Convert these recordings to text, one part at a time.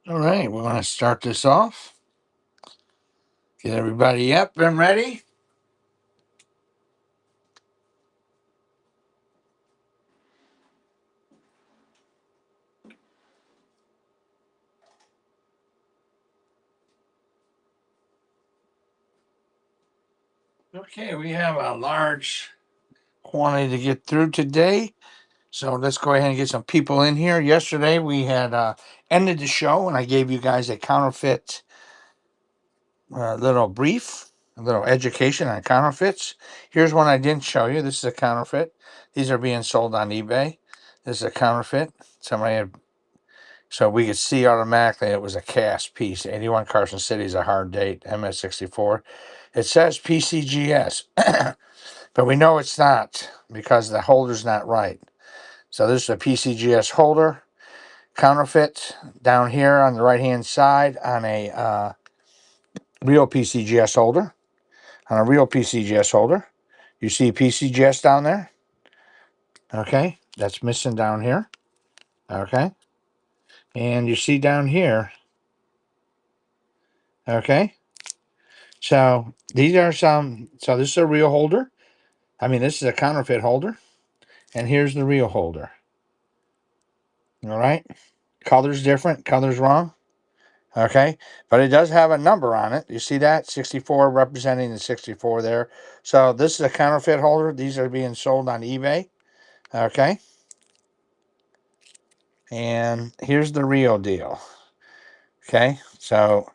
All right, we want to start this off. Get everybody up and ready. Okay, we have a large quantity to get through today. So let's go ahead and get some people in here. Yesterday we had ended the show and I gave you guys a counterfeit little brief, a little education on counterfeits. Here's one I didn't show you. This is a counterfeit. These are being sold on eBay. This is a counterfeit. Somebody had, so we could see automatically it was a cast piece. 81 Carson City is a hard date, MS64. It says PCGS, but we know it's not because the holder's not right. So this is a PCGS holder, counterfeit down here on the right hand side on a real PCGS holder. On a real PCGS holder, you see PCGS down there. Okay, that's missing down here. Okay, and you see down here. Okay, so these are some. So this is a real holder. I mean, this is a counterfeit holder, and here's the real holder. All right, color's different. Color's wrong. Okay, but it does have a number on it. You see that 64 representing the 64 there. So this is a counterfeit holder. These are being sold on eBay. Okay, and here's the real deal. Okay, so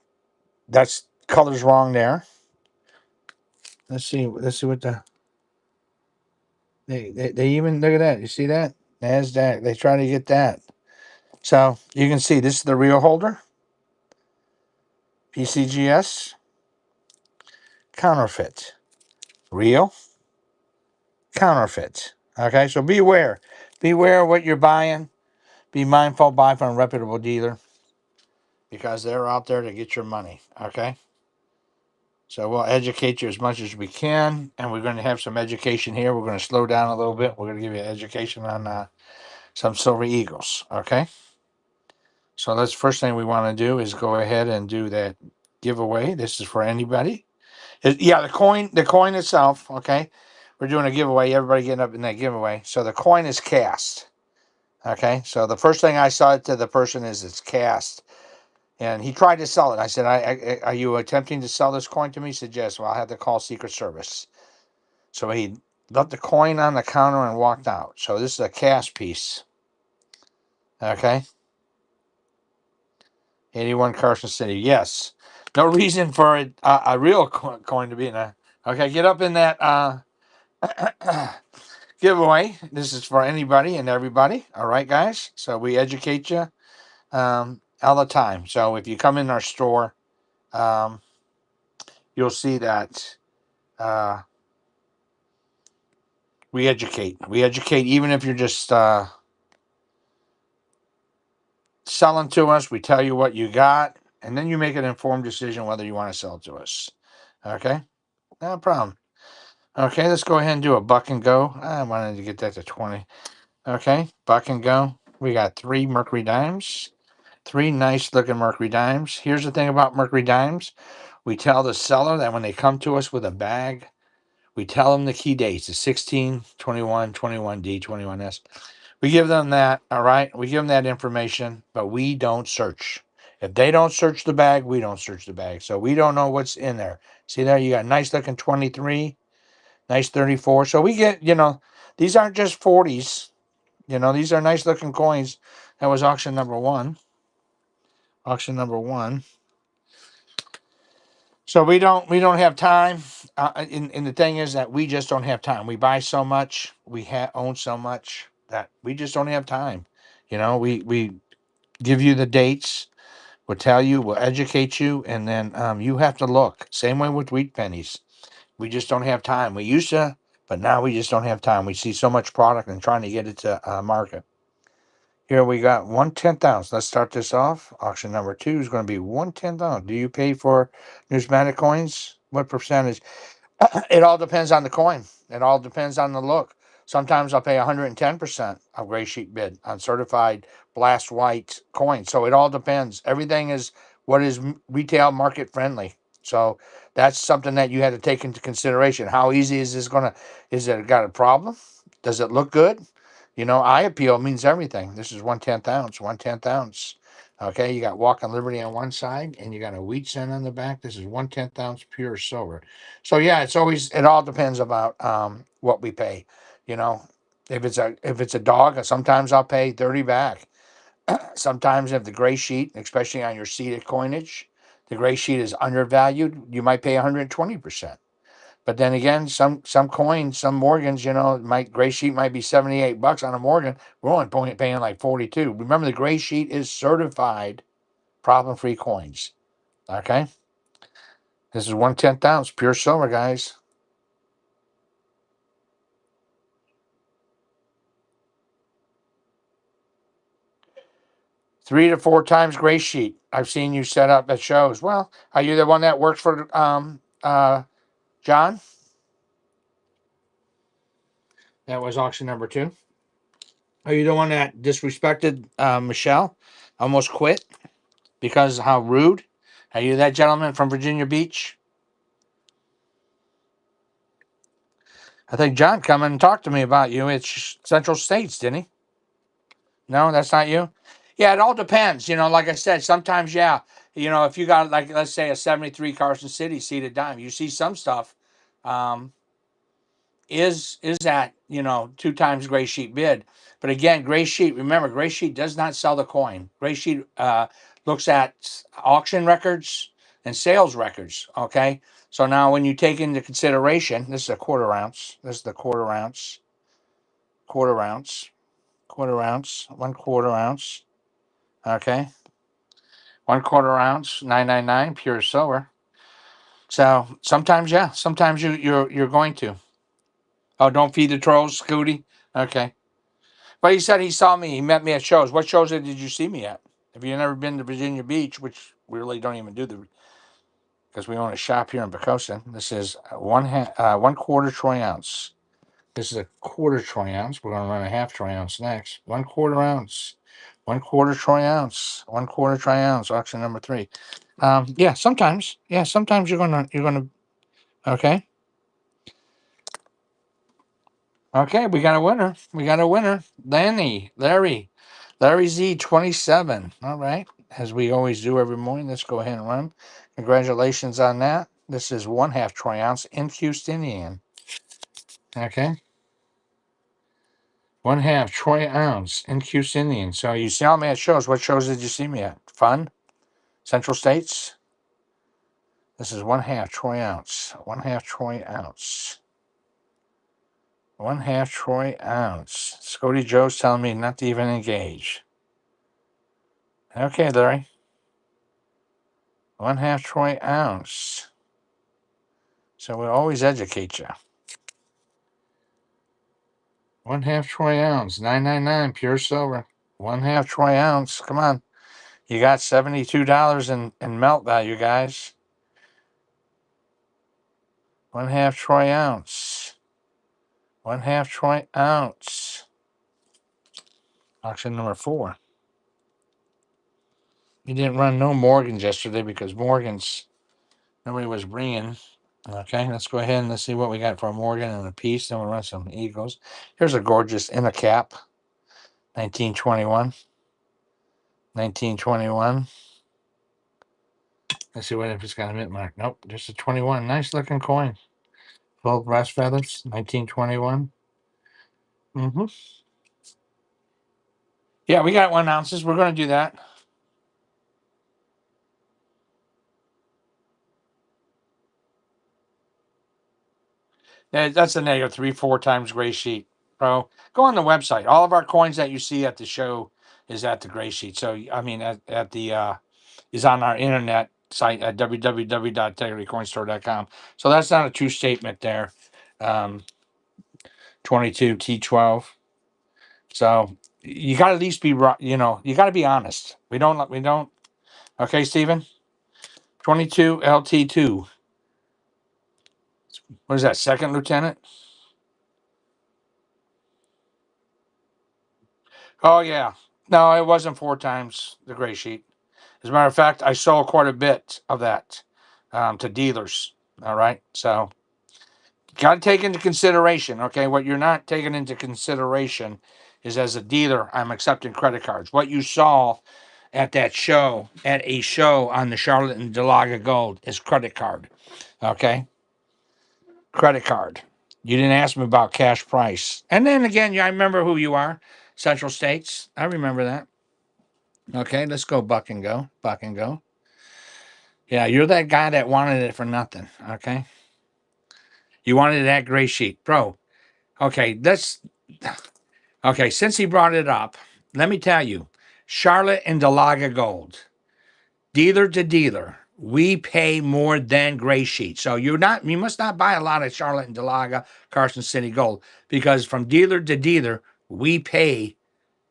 that's color's wrong there. Let's see. Let's see what they even look at that. You see that Nasdaq? They try to get that. So you can see this is the real holder. PCGS counterfeit, real counterfeit. Okay, so beware. Beware what you're buying. Be mindful, buy from a reputable dealer because they're out there to get your money. Okay, so we'll educate you as much as we can, and we're going to have some education here. We're going to slow down a little bit. We're going to give you education on some silver eagles. Okay, so that's the first thing we want to do is go ahead and do that giveaway. This is for anybody. Yeah, the coin itself. Okay, we're doing a giveaway. Everybody getting up in that giveaway. So the coin is cast. Okay, so the first thing I saw to the person is it's cast, and he tried to sell it. I said, "Are you attempting to sell this coin to me?" He said, "Yes." Well, I'll have to call Secret Service. So he left the coin on the counter and walked out. So this is a cast piece. Okay, 81 Carson City. Yes, no reason for a real coin to be in a. Okay, get up in that giveaway. This is for anybody and everybody. All right, guys. So we educate you all the time. So if you come in our store, um, you'll see that uh, we educate. We educate even if you're just selling to us. We tell you what you got, and then you make an informed decision whether you want to sell to us. Okay, no problem. Okay, let's go ahead and do a buck and go. I wanted to get that to 20. Okay, buck and go. We got 3 Mercury dimes. 3 nice looking Mercury dimes. Here's the thing about Mercury dimes. We tell the seller that when they come to us with a bag, we tell them the key dates, the 16, 21, 21D, 21S. We give them that, all right? We give them that information, but we don't search. If they don't search the bag, we don't search the bag. So we don't know what's in there. See there, you got nice looking 23, nice 34. So we get, these aren't just 40s. These are nice looking coins. That was auction number 1. Auction number 1. So we don't have time. And the thing is that we just don't have time. We buy so much, we own so much that we just don't have time. We give you the dates, we'll tell you, we'll educate you, and then you have to look. Same way with wheat pennies. We just don't have time. We used to, but now we just don't have time. We see so much product and trying to get it to market. Here we got 1/10 ounce. Let's start this off. Auction number 2 is going to be 1/10 ounce. Do you pay for numismatic coins? What percentage? It all depends on the coin. It all depends on the look. Sometimes I'll pay 110% of gray sheet bid on certified blast white coins. So it all depends. Everything is what is retail market friendly. So that's something that you had to take into consideration. How easy is this going to, is it got a problem? Does it look good? You know, eye appeal means everything. This is 1/10 ounce, 1/10 ounce. Okay, you got Walk on Liberty on one side and you got a wheat cent on the back. This is 1/10 ounce pure silver. So yeah, it's always, it all depends about what we pay. You know, if it's a dog, sometimes I'll pay 30 back. Sometimes if the gray sheet, especially on your seated coinage, the gray sheet is undervalued, you might pay 120%. But then again, some coins, some Morgans, my gray sheet might be $78 on a Morgan. We're only paying like 42. Remember, the gray sheet is certified problem-free coins. Okay, this is 1/10 ounce pure silver, guys. 3 to 4 times gray sheet. I've seen you set up at shows. Well, are you the one that works for John? That was auction number 2. Are you the one that disrespected Michelle? Almost quit because how rude? Are you that gentleman from Virginia Beach? I think John come and talked to me about you. It's Central States, didn't he? No, that's not you. Yeah, it all depends. Like I said, sometimes, yeah. If you got, like, let's say a 73 Carson City seated dime, you see some stuff. Um, is at 2 times gray sheet bid. But again, gray sheet, remember, gray sheet does not sell the coin. Gray sheet looks at auction records and sales records. Okay, so now when you take into consideration, this is a quarter ounce. This is the quarter ounce, quarter ounce, quarter ounce, 1/4 ounce. Okay, 1/4 ounce, 999 pure silver. So sometimes, yeah, sometimes you're going to. Oh, don't feed the trolls, Scooty. Okay. But he said he saw me. He met me at shows. What shows did you see me at? Have you never been to Virginia Beach, which we really don't even do because we own a shop here in Pocosin. This is 1/4 troy ounce. This is a quarter troy ounce. We're going to run a half troy ounce next. 1/4 ounce. 1/4 troy ounce. 1/4 troy ounce. Auction number 3. Yeah, sometimes. Yeah, sometimes you're gonna. Okay. Okay, we got a winner. We got a winner. Larry Z 27. All right. As we always do every morning, let's go ahead and run. Congratulations on that. This is 1/2 troy ounce in Houstonian. Okay. 1/2 troy ounce in Houstonian. So you saw me at shows. What shows did you see me at? Fun? Central States? This is 1/2 troy ounce. 1/2 troy ounce. 1/2 troy ounce. Scotty Joe's telling me not to even engage. Okay, Larry. 1/2 troy ounce. So we'll always educate you. 1/2 troy ounce, 999 pure silver. 1/2 troy ounce. Come on. You got $72 in melt value, guys. 1/2 troy ounce. 1/2 troy ounce. Auction number 4. We didn't run no Morgans yesterday because Morgans nobody was bringing. Okay, let's go ahead and let's see what we got for a Morgan and a piece. Then we'll run some Eagles. Here's a gorgeous in a cap. 1921. 1921. Let's see what if it's got a mint mark. Nope, just a 21. Nice looking coin. Full brass feathers. 1921. Mm-hmm. Yeah, we got 1 ounces. We're going to do that. Yeah, that's a negative 3-4 times gray sheet, bro. Go on the website. All of our coins that you see at the show is at the gray sheet. So I mean, at the is on our internet site at www.integritycoinstore.com. So that's not a true statement there. 22 T12. So you got to at least be, you got to be honest. We don't. Okay, Stephen. 22 LT2. What is that? Second lieutenant. Oh yeah. No, it wasn't 4 times the gray sheet. As a matter of fact, I sold quite a bit of that to dealers. All right. So got to take into consideration. Okay. What you're not taking into consideration is as a dealer, I'm accepting credit cards. What you saw at that show, at a show on the Charlotte and Delaga Gold, is credit card. Okay. Credit card. You didn't ask me about cash price. And then again, yeah, I remember who you are. Central States. I remember that. Okay, let's go buck and go. Buck and go. Yeah, you're that guy that wanted it for nothing. Okay. You wanted that gray sheet. Bro. Okay, that's okay. Since he brought it up, let me tell you, Charlotte and Delaga Gold, dealer to dealer, we pay more than gray sheet. So you must not buy a lot of Charlotte and Delaga, Carson City Gold, because from dealer to dealer, we pay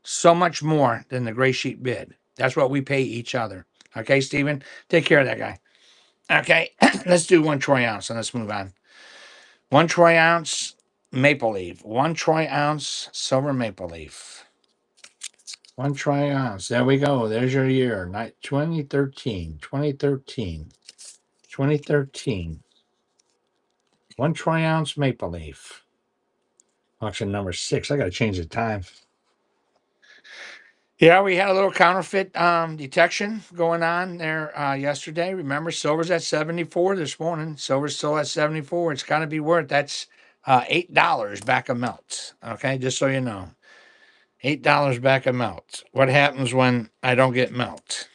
so much more than the gray sheet bid. That's what we pay each other. Okay, Steven? Take care of that guy. Okay, let's do 1 troy ounce and let's move on. 1 troy ounce maple leaf. 1 troy ounce silver maple leaf. 1 troy ounce. There we go. There's your year. 2013. 2013. 2013. 1 troy ounce maple leaf. Auction number 6. I got to change the time. Yeah, we had a little counterfeit detection going on there yesterday. Remember, silver's at 74 this morning. Silver's still at 74. It's got to be worth that's $8 back a melt. Okay, just so you know, $8 back a melt. What happens when I don't get melt?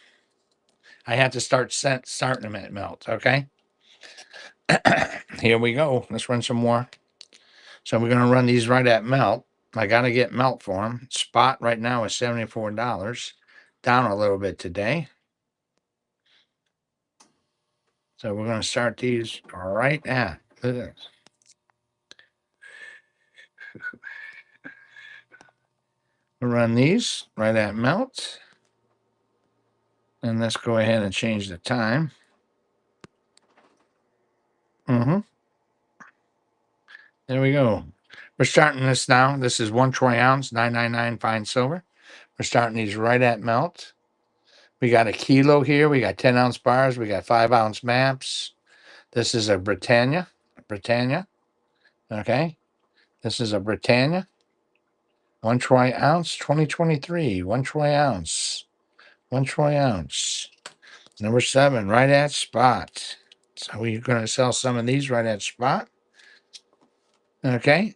I have to starting them at melt. Okay, here we go. Let's run some more. So we're gonna run these right at melt. I gotta get melt for them. Spot right now is $74, down a little bit today. So we're going to start these right at this. We'll run these right at melt. And let's go ahead and change the time. There we go. We're starting this now. This is 1 troy ounce, 999 fine silver. We're starting these right at melt. We got a kilo here. We got 10-ounce bars. We got 5-ounce maps. This is a Britannia. Britannia. Okay. This is a Britannia. 1 troy ounce, 2023. 1 troy ounce. 1 troy ounce. Number 7, right at spot. So we're going to sell some of these right at spot. Okay.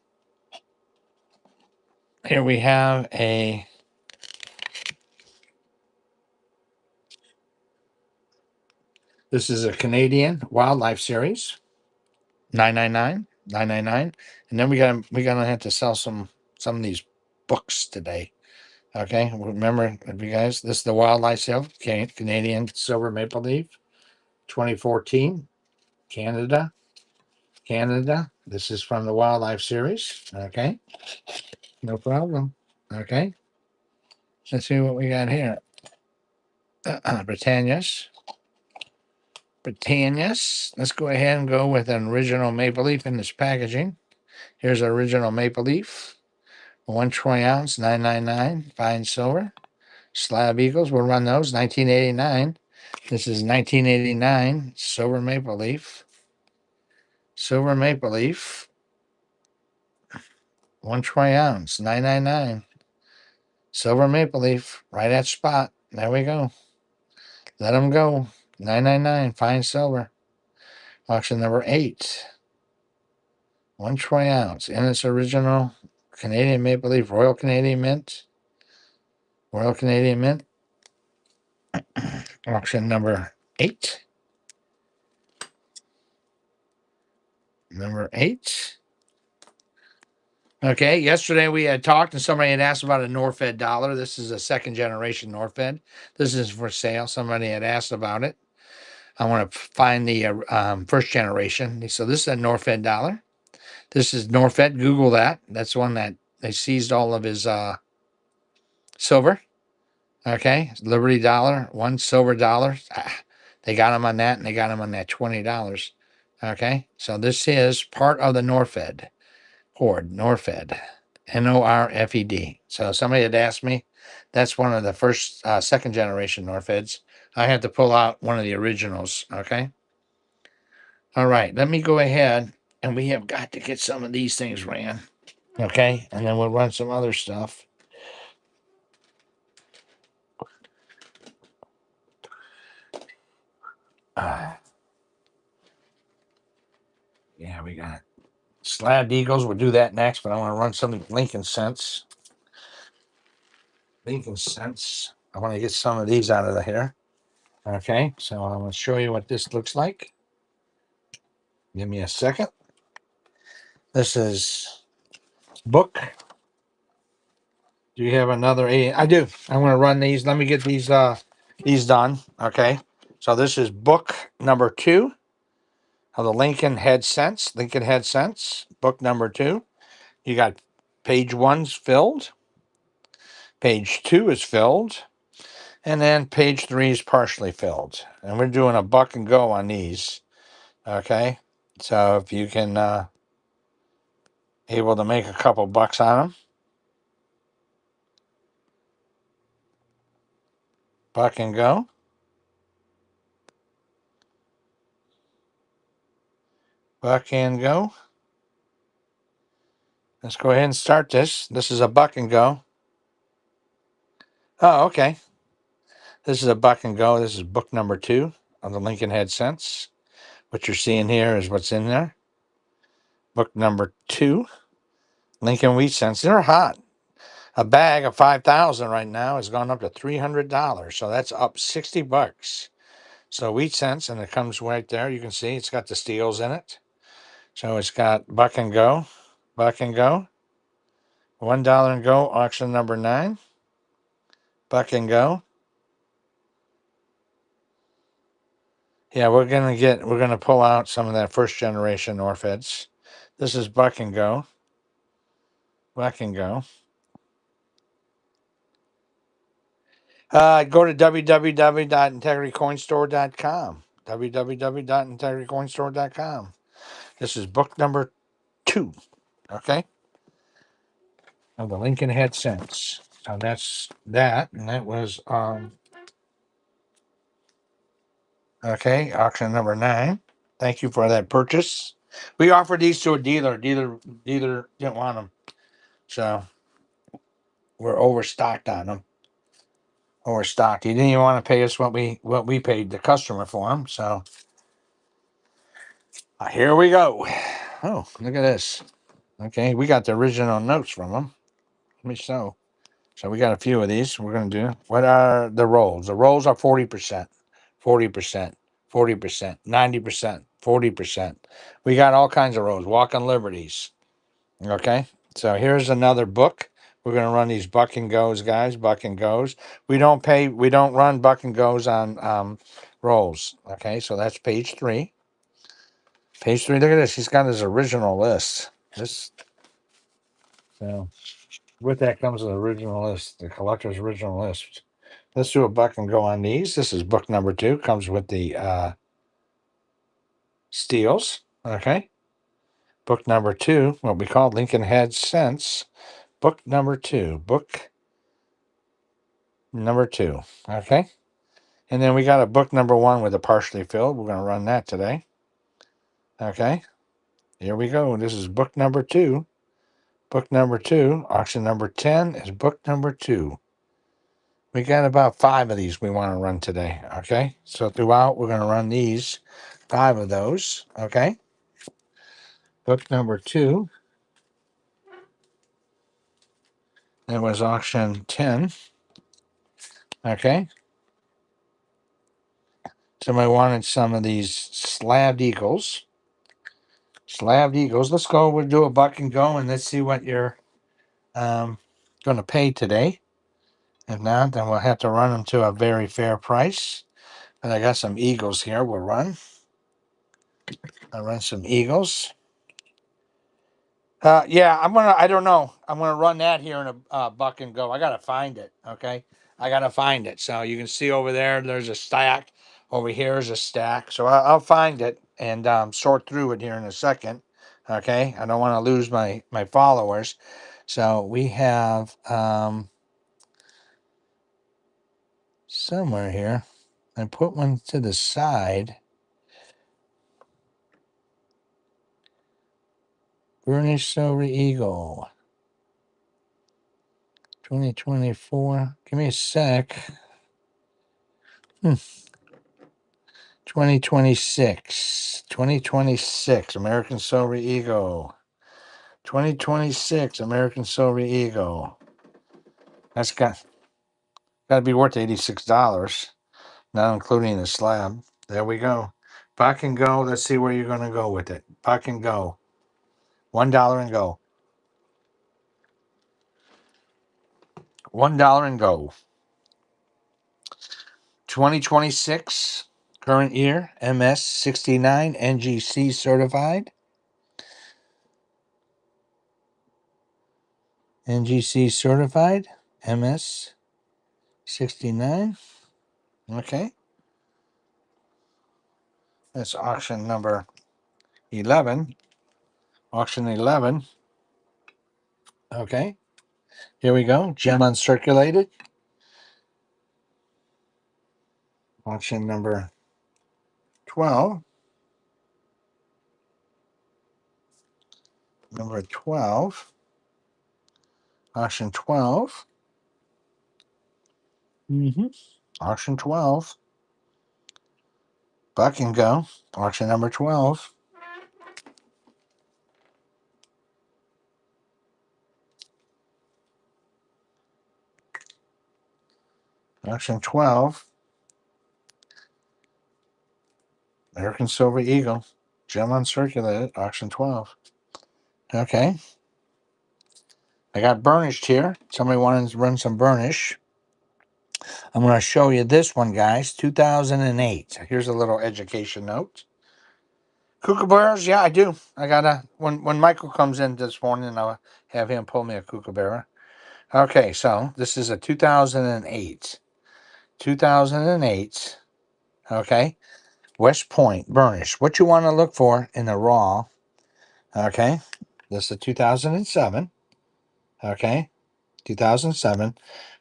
Here we have this is a Canadian Wildlife Series. 999. 999. And then we're gonna have to sell some of these books today. Okay. Remember, you guys, this is the Wildlife Sale, Canadian Silver Maple Leaf, 2014. Canada. Canada. This is from the Wildlife Series. Okay. No problem. Okay. Let's see what we got here. Britannias. Britannias. Let's go ahead and go with an original maple leaf in this packaging. Here's our original maple leaf. 1 troy ounce, 999, fine silver. Slab Eagles, we'll run those. 1989. This is 1989 silver maple leaf. Silver maple leaf. 1 troy ounce, 999. Silver maple leaf, right at spot. There we go. Let them go. 999, fine silver. Auction number 8. 1 troy ounce in its original Canadian maple leaf, Royal Canadian Mint. Royal Canadian Mint. Auction number 8. Number 8. Okay, yesterday we had talked and somebody had asked about a Norfed dollar. This is a second generation Norfed. This is for sale. Somebody had asked about it. I want to find the first generation. So this is a Norfed dollar. This is Norfed. Google that. That's one that they seized all of his silver. Okay, Liberty dollar, one silver dollar. They got him on that, and they got him on that $20. Okay, so this is part of the Norfed hoard. Norfed. Norfed. So somebody had asked me, that's one of the first, second generation Norfeds. I had to pull out one of the originals. Okay. All right. Let me go ahead, and we have got to get some of these things ran. Okay. And then we'll run some other stuff. Yeah, we got Slabbed Eagles. We'll do that next, but I want to run some Lincoln Cents. Lincoln Cents. I want to get some of these out of the hair. Okay, so I'm going to show you what this looks like. Give me a second. This is book. Do you have another eight? I do. I'm going to run these. Let me get these done. Okay, so this is book number 2 of the Lincoln Head Cents. Lincoln Head Cents. Book number 2. You got page 1's filled. Page 2 is filled. And then page 3 is partially filled. And we're doing a buck and go on these. Okay. So if you can able to make a couple bucks on them. Buck and go. Buck and go. Let's go ahead and start this. This is a buck and go. Oh, okay. This is a buck and go. This is book number 2 of the Lincoln Head Cents. What you're seeing here is what's in there. Book number 2, Lincoln Wheat Cents. They're hot. A bag of 5,000 right now has gone up to $300. So that's up 60 bucks. So wheat cents, and it comes right there. You can see it's got the steels in it. So it's got buck and go, $1 and go, auction number 9, buck and go. Yeah, we're gonna pull out some of that first generation Orfeds. This is buck and go, buck and go. Go to www.integritycoinstore.com. www.integritycoinstore.com. This is book number 2. Okay. Of the Lincoln Head Cents. So that's that. And that was okay, auction number 9. Thank you for that purchase. We offered these to a dealer. Dealer didn't want them. So we're overstocked on them. Overstocked. He didn't even want to pay us what we paid the customer for them. So here we go. Oh, look at this. Okay, we got the original notes from them. Let me show. So we got a few of these we're going to do. What are the rolls? The rolls are 40%, 40%, 40%, 90%, 40%. We got all kinds of rolls. Walk on Liberties. Okay. So here's another book. We're going to run these buck and goes, guys. Buck and goes. We don't run buck and goes on rolls. Okay. So that's page 3. Page 3. Look at this. He's got his original list. So with that comes an original list, the collector's original list. Let's do a buck and go on these. This is book number 2. Comes with the steels. Okay. Book number 2, what we call Lincoln Head Cents. Book number 2. Book number 2. Okay. And then we got a book number 1 with a partially filled. We're going to run that today. Okay. Here we go. This is book number 2. Book number 2. Auction number 10 is book number 2. We got about 5 of these we want to run today. Okay. So throughout, we're going to run these 5 of those. Okay. Book number 2. It was auction 10. Okay. Somebody wanted some of these slabbed eagles. Slabbed eagles. Let's go. We'll do a buck and go, and let's see what you're going to pay today. If not, then we'll have to run them to a very fair price. And I got some eagles here. We'll run. I'll run some eagles. Yeah, I don't know. I'm gonna run that here in a buck and go. I gotta find it. Okay, I gotta find it. So you can see over there, there's a stack. Over here is a stack. So I'll find it and sort through it here in a second. Okay, I don't want to lose my followers. So we have somewhere here. I put one to the side. Burnished Silver Eagle. 2024. Give me a sec. 2026. 2026. American Silver Eagle. 2026 American Silver Eagle. That's got to be worth $86, not including the slab. There we go. Buck and go. Let's see where you're going to go with it. Buck and go. $1 and go. $1 and go. 2026 current year MS 69 NGC certified. NGC certified MS 69. Okay. That's auction number 11. Auction 11. Okay. Here we go. Gem uncirculated. Auction number 12. Number 12. Auction 12. Auction 12. Buck and go. Auction number 12. Auction 12. American Silver Eagle. Gem uncirculated. Auction 12. Okay. I got burnished here. Somebody wanted to run some burnish. I'm going to show you this one, guys. 2008. Here's a little education note. Kookaburras, yeah, I do. I gotta when Michael comes in this morning, I'll have him pull me a kookaburra. Okay, so this is a 2008. 2008. Okay, West Point burnish. What you want to look for in the raw? Okay, this is a 2007. Okay, 2007.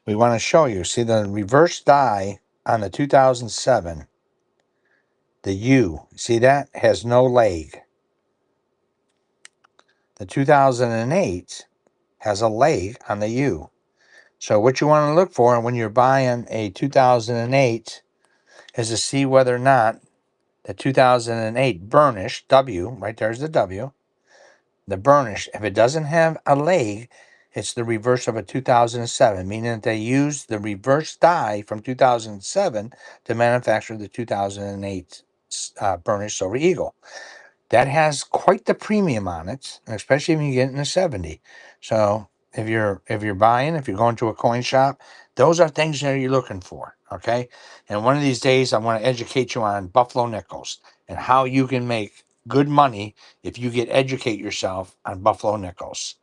We want to show you. See the reverse die on the 2007. The U. See that has no leg. The 2008 has a leg on the U. So what you want to look for when you're buying a 2008 is to see whether or not the 2008 burnished, W, right there's the W, the burnished, if it doesn't have a leg, it's the reverse of a 2007, meaning that they used the reverse die from 2007 to manufacture the 2008 burnished Silver Eagle. That has quite the premium on it, especially when you get in the 70. So if you're buying, if you're going to a coin shop, those are things that you're looking for. Okay. And one of these days I want to educate you on Buffalo nickels and how you can make good money if you educate yourself on Buffalo nickels.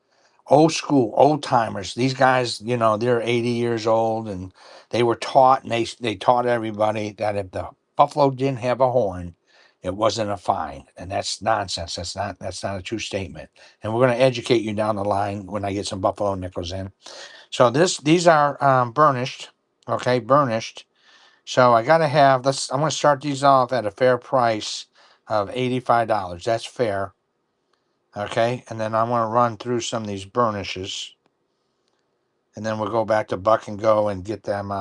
Old school, old timers. These guys, they're 80 years old and they were taught and they taught everybody that if the buffalo didn't have a horn, it wasn't a fine. And that's nonsense. That's not a true statement. And we're going to educate you down the line when I get some buffalo nickels in. So these are burnished. Okay, burnished. So I got to have, I'm going to start these off at a fair price of $85. That's fair. Okay, and then I'm going to run through some of these burnishes. And then we'll go back to Buck and Go and get them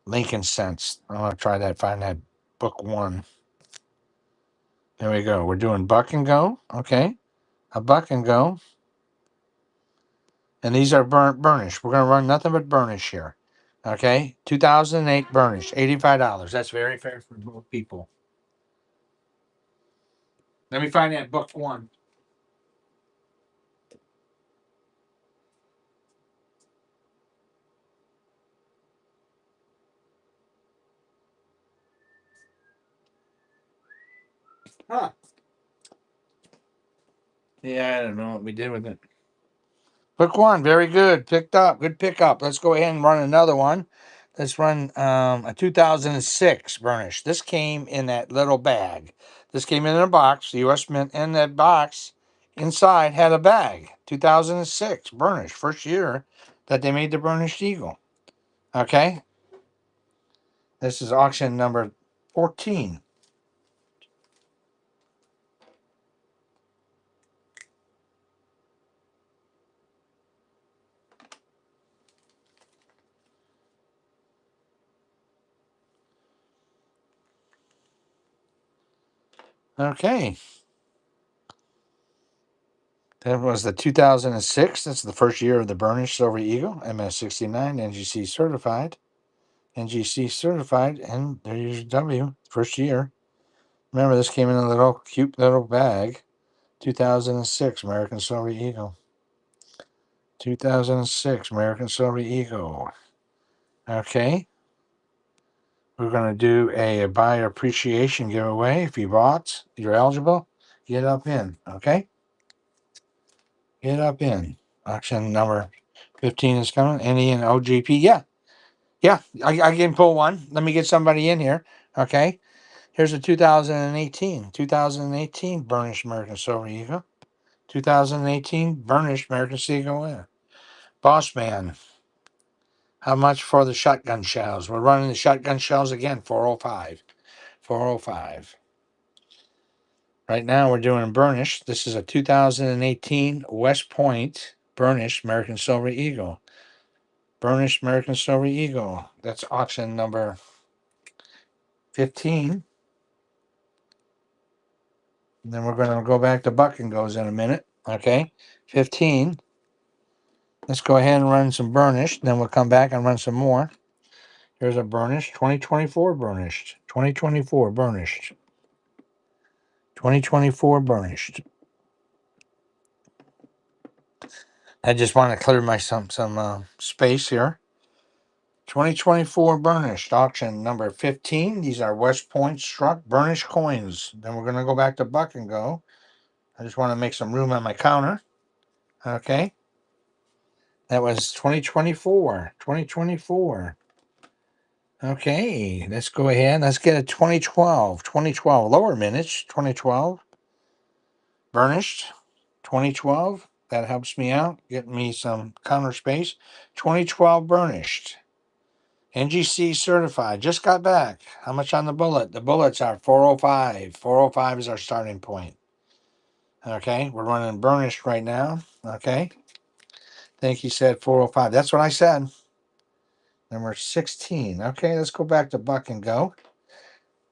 Lincoln cents. I'm going to try that, find that book one. There we go. We're doing Buck and Go. Okay, a Buck and Go. And these are burnished. We're going to run nothing but burnish here. Okay, 2008 burnish, $85. That's very fair for both people. Let me find that book one. Huh. Yeah, I don't know what we did with it. Book one, very good. Picked up. Good pickup. Let's go ahead and run another one. Let's run a 2006 burnish. This came in that little bag. This came in a box. The U.S. Mint in that box inside had a bag. 2006 burnished, first year that they made the burnished eagle. Okay, this is auction number 14. Okay, that was the 2006. That's the first year of the burnished silver eagle, MS69, NGC certified. NGC certified, and there's your W, first year. Remember, this came in a little cute little bag. 2006 American Silver Eagle. 2006 American Silver Eagle. Okay. We're going to do a buyer appreciation giveaway. If you bought, you're eligible. Get up in. Okay. Get up in. Auction number 15 is coming. NE and OGP. Yeah. Yeah. I can pull one. Let me get somebody in here. Okay. Here's a 2018 burnished American Silver Eagle. 2018 burnished American Eagle. Bossman. How much for the shotgun shells? We're running the shotgun shells again, 405. 405. Right now we're doing burnished. This is a 2018 West Point burnished American Silver Eagle. Burnished American Silver Eagle. That's auction number 15. And then we're going to go back to buck and goes in a minute. Okay. 15. Let's go ahead and run some burnished. Then we'll come back and run some more. Here's a burnished. 2024 burnished. 2024 burnished. 2024 burnished. I just want to clear my some space here. 2024 burnished auction number 15. These are West Point struck burnished coins. Then we're going to go back to buck and go. I just want to make some room on my counter. Okay. That was 2024. 2024. Okay. Let's go ahead. Let's get a 2012. 2012. Lower minutes. 2012. Burnished. 2012. That helps me out. Getting me some counter space. 2012 burnished. NGC certified. Just got back. How much on the bullet? The bullets are 405. 405 is our starting point. Okay. We're running burnished right now. Okay. I think he said 405. That's what I said. Number 16. Okay. Let's go back to buck and go.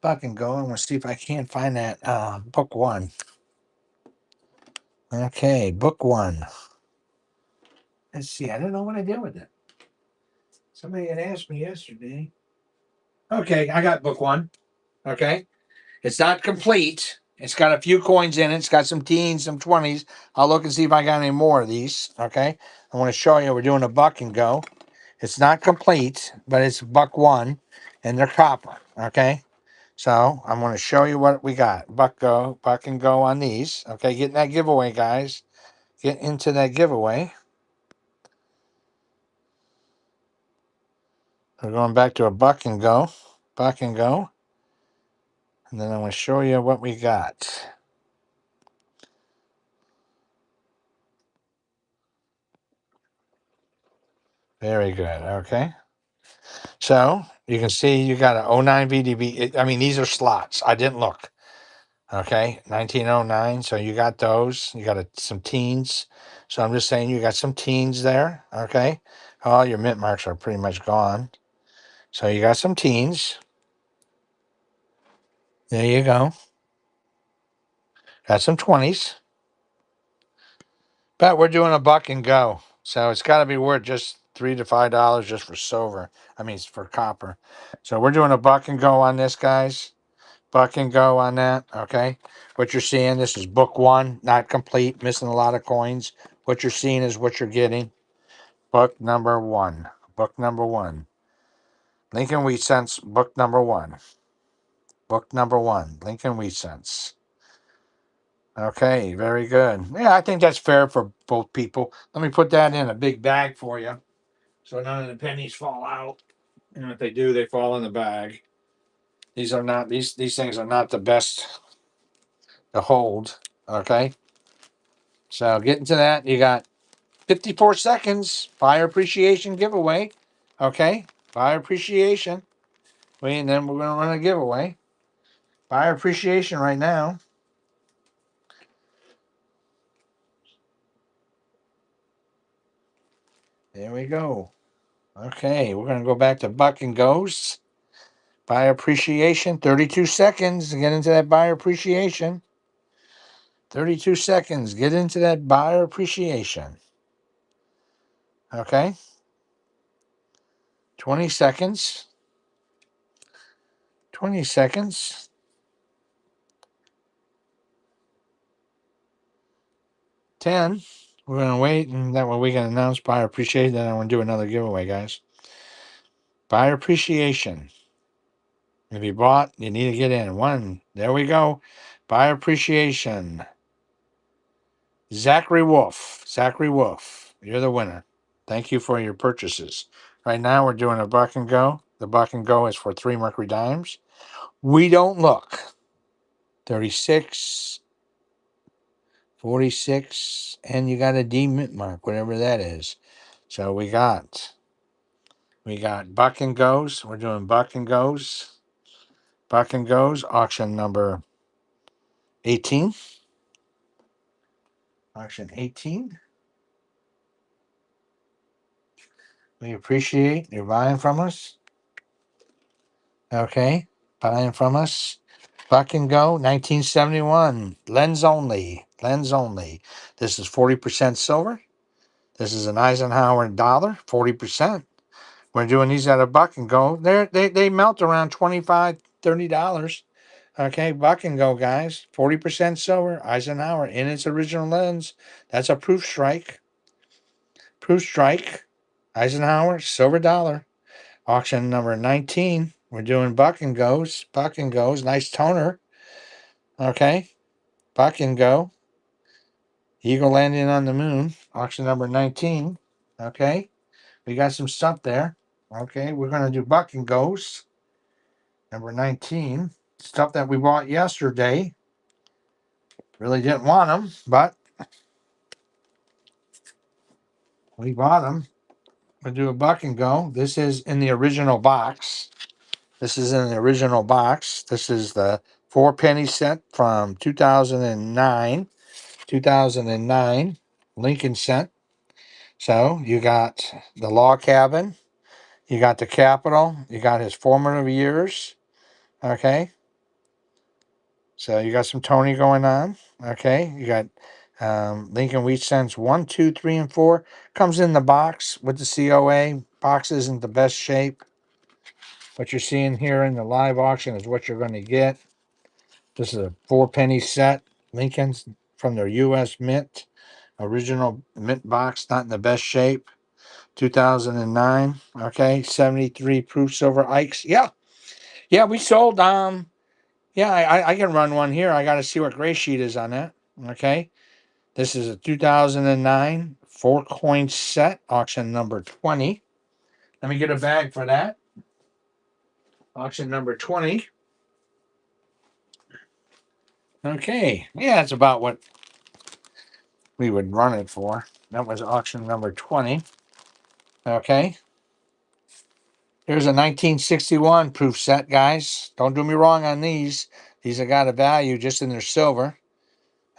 Buck and go. I'm going to see if I can't find that book one. Okay. Book one. Let's see. I don't know what I did with it. Somebody had asked me yesterday. Okay. I got book one. Okay. It's not complete. It's got a few coins in it. It's got some teens, some 20s. I'll look and see if I got any more of these. Okay. I want to show you we're doing a buck and go. It's not complete, but it's buck one and they're copper. Okay. So I'm going to show you what we got. Buck and go on these. Okay. Get in that giveaway, guys. Get into that giveaway. We're going back to a buck and go. Buck and go. And then I'm going to show you what we got. Very good. Okay. So you can see you got an '09 VDB. I mean, these are slots. I didn't look. Okay. 1909. So you got those. You got some teens. So I'm just saying you got some teens there. Okay. All your mint marks are pretty much gone. So you got some teens. There you go. Got some 20s. But we're doing a buck and go. So it's got to be worth just $3 to $5 just for silver. I mean, it's for copper. So we're doing a buck and go on this, guys. Buck and go on that. Okay. What you're seeing, this is book one, not complete, missing a lot of coins. What you're seeing is what you're getting. Book number one. Book number one. Lincoln Wheat Cents, book number one. Book number one. Lincoln Wheat Cents. Okay, very good. Yeah, I think that's fair for both people. Let me put that in a big bag for you so none of the pennies fall out. And if they do, they fall in the bag. These are not these things are not the best to hold. Okay. So get into that. You got 54 seconds. Buyer appreciation giveaway. Okay. Buyer appreciation. And then we're going to run a giveaway. Buyer appreciation right now. There we go. Okay. We're going to go back to Buck and Goes. Buyer appreciation. 32 seconds to get into that buyer appreciation. 32 seconds. Get into that buyer appreciation. Okay. 20 seconds. 20 seconds. 10. We're going to wait, and that way we can announce buyer appreciation. Then I want to do another giveaway, guys. Buyer appreciation. If you bought, you need to get in. 1. There we go. Buyer appreciation. Zachary Wolf. Zachary Wolf. You're the winner. Thank you for your purchases. Right now, we're doing a buck and go. The buck and go is for 3 Mercury dimes. We don't look. 36, 46, and you got a D mint mark, whatever that is. So we got buck and goes. We're doing buck and goes. Buck and goes, auction number 18. Auction 18. We appreciate you buying from us. Okay. Buying from us. Buck and go, 1971. Lens only. Lens only. This is 40% silver. This is an Eisenhower dollar, 40%. We're doing these at a buck and go. They melt around $25, $30. Okay, buck and go, guys. 40% silver, Eisenhower in its original lens. That's a proof strike. Proof strike. Eisenhower, silver dollar. Auction number 19. We're doing buck and goes. Buck and goes. Nice toner. Okay. Buck and go. Eagle landing on the moon. Auction number 19. Okay. We got some stuff there. Okay. We're going to do buck and goes. Number 19. Stuff that we bought yesterday. Really didn't want them, but we bought them. We'll do a buck and go. This is in the original box. This is in the original box. This is the 4-penny set from 2009. 2009 Lincoln set. So you got the log cabin. You got the Capitol. You got his formative years. Okay. So you got some Tony going on. Okay. You got Lincoln Wheat Cents 1, 2, 3, and 4. Comes in the box with the COA. Box isn't the best shape. What you're seeing here in the live auction is what you're going to get. This is a 4-penny set. Lincoln's from their U.S. Mint. Original mint box, not in the best shape. 2009. Okay. 73 proof silver Ikes. Yeah. Yeah, we sold. Yeah, I can run one here. I got to see what gray sheet is on that. Okay. This is a 2009 4-coin set, auction number 20. Let me get a bag for that. Auction number 20. Okay. Yeah, that's about what we would run it for. That was auction number 20. Okay. Here's a 1961 proof set, guys. Don't do me wrong on these. These have got a value just in their silver.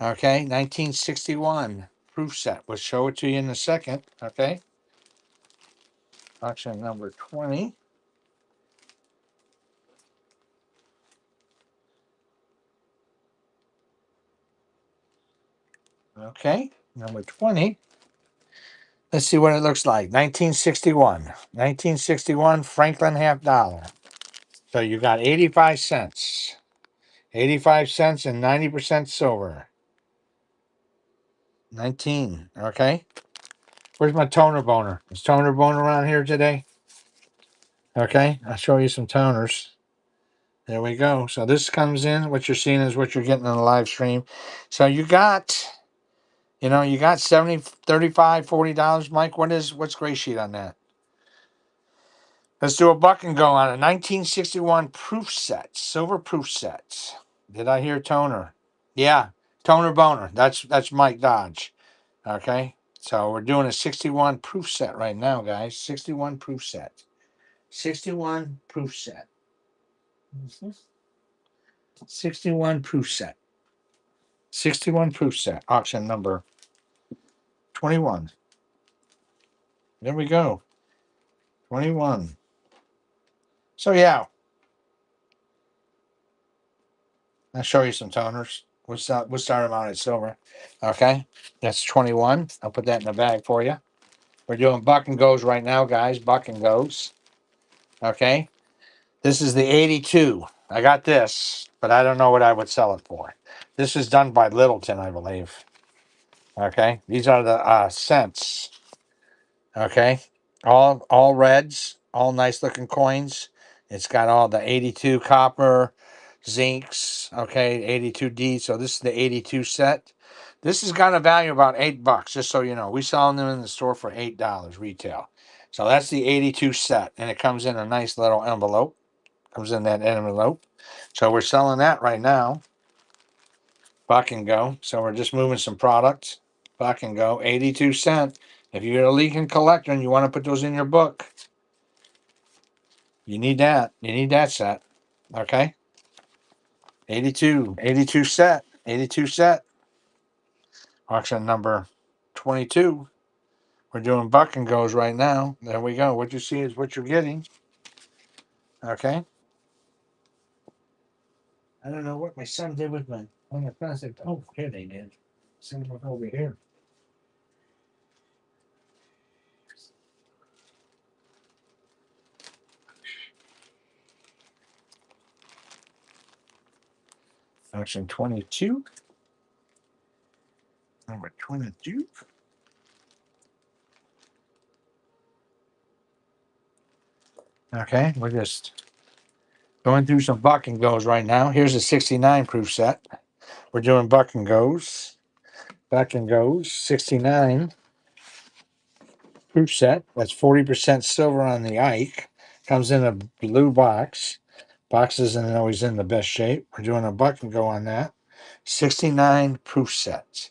Okay. 1961 proof set. We'll show it to you in a second. Okay. Auction number 20. Okay. Number 20. Let's see what it looks like. 1961. 1961 Franklin half dollar. So you got 85 cents. 85 cents and 90% silver. 19. Okay. Where's my toner boner? Is toner boner around here today? Okay. I'll show you some toners. There we go. So this comes in. What you're seeing is what you're getting on the live stream. So you got, you got 70, 35, $40. Mike, what's gray sheet on that? Let's do a buck and go on a 1961 proof set, silver proof set. Did I hear toner? Yeah, toner boner. That's Mike Dodge. Okay. So we're doing a 61 proof set right now, guys. 61 proof set. 61 proof set. Mhm. 61 proof set. 61 proof set. Auction number 21. There we go. 21. So yeah, I'll show you some toners. We'll start them out at silver. Okay. That's 21. I'll put that in the bag for you. We're doing buck and goes right now, guys. Buck and goes. Okay. This is the 82. I got this, but I don't know what I would sell it for. This is done by Littleton, I believe. Okay. These are the cents. Okay. All reds, all nice looking coins. It's got all the 82 copper, zincs, okay, 82D. So this is the 82 set. This has got a value of about $8, just so you know. We sell them in the store for $8 retail. So that's the 82 set, and it comes in a nice little envelope. Comes in that envelope. So we're selling that right now. Buck and go. So we're just moving some product. Buck and go. 82 cents. If you're a Legion collector and you want to put those in your book, you need that. You need that set. Okay. 82. 82 set. 82 set. Auction number 22. We're doing buck and goes right now. There we go. What you see is what you're getting. Okay. I don't know what my son did with my on the plastic. Oh, here they did. Send them over here. Auction 22. Number 22. Okay, we're just going through some buck and goes right now. Here's a 69 proof set. We're doing buck and goes. Buck and goes. 69 proof set. That's 40% silver on the Ike. Comes in a blue box. Box isn't always in the best shape. We're doing a buck and go on that. 69 proof sets.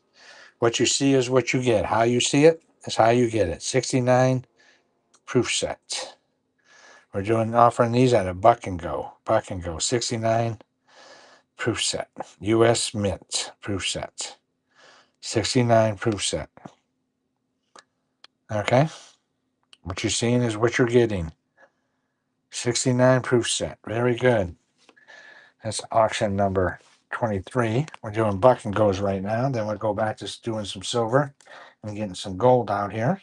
What you see is what you get. How you see it is how you get it. 69 proof set. We're doing offering these at a buck and go. Buck and go. 69 proof set. U.S. Mint proof set. 69 proof set. Okay. What you're seeing is what you're getting. 69 proof set. Very good. That's auction number 23. We're doing buck and goes right now. Then we'll go back to doing some silver and getting some gold out here.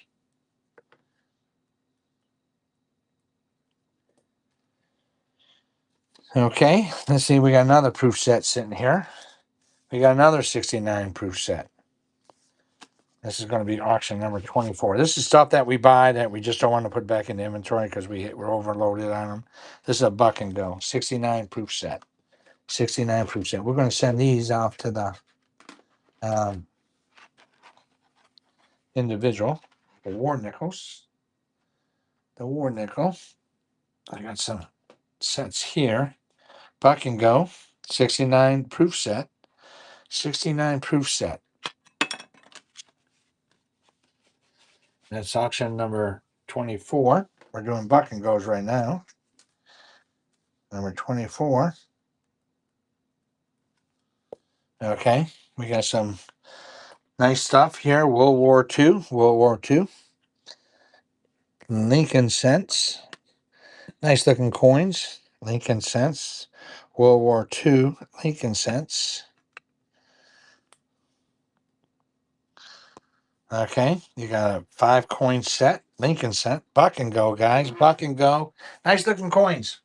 Okay. Let's see. We got another proof set sitting here. We got another 69 proof set. This is going to be auction number 24. This is stuff that we buy that we just don't want to put back in the inventory because we're overloaded on them. This is a buck and go. 69 proof set. 69 proof set. We're going to send these off to the individual. The war nickels. The war nickel. I got some sets here. Buck and go. 69 proof set. 69 proof set. That's auction number 24. We're doing buck and goes right now. Number 24. Okay. We got some nice stuff here. World War II. World War II. Lincoln cents. Nice looking coins. Lincoln cents. World War II. Lincoln cents. Okay. You got a 5-coin set. Lincoln cent. Buck and go, guys. Buck and go. Nice looking coins.